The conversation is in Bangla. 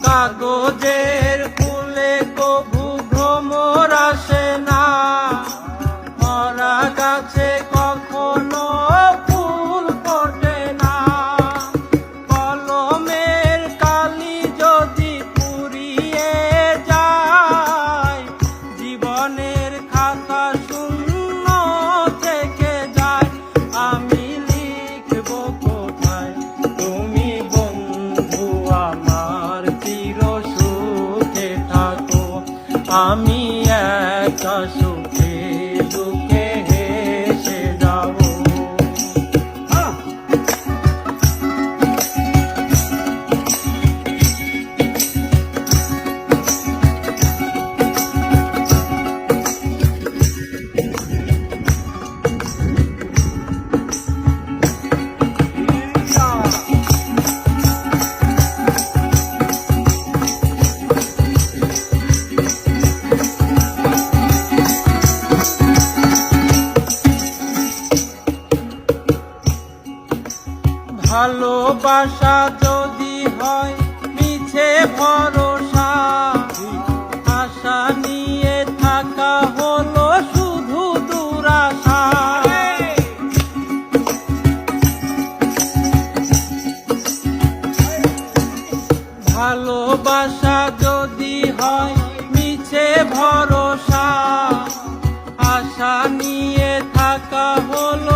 কাগজের ফুলে কভু ভ্রমর আসে না, মরা গাছে কখনো ফুল ফোটে না। কলমের কালি যদি পুড়িয়ে যায়, জীবনের খাতা শূন্য থেকে যায়। আমি লিখব কোথায় তুমি বন্ধু আমার চির সুখে থাকো, আমি একা সুখে দুঃখে হেসে যাব। ভালোবাসা যদি হয় মিছে ভরসা, আশা নিয়ে থাকা হলো শুধু দুরাশা। ভালোবাসা যদি হয় মিছে ভরসা, আশা নিয়ে থাকা হলো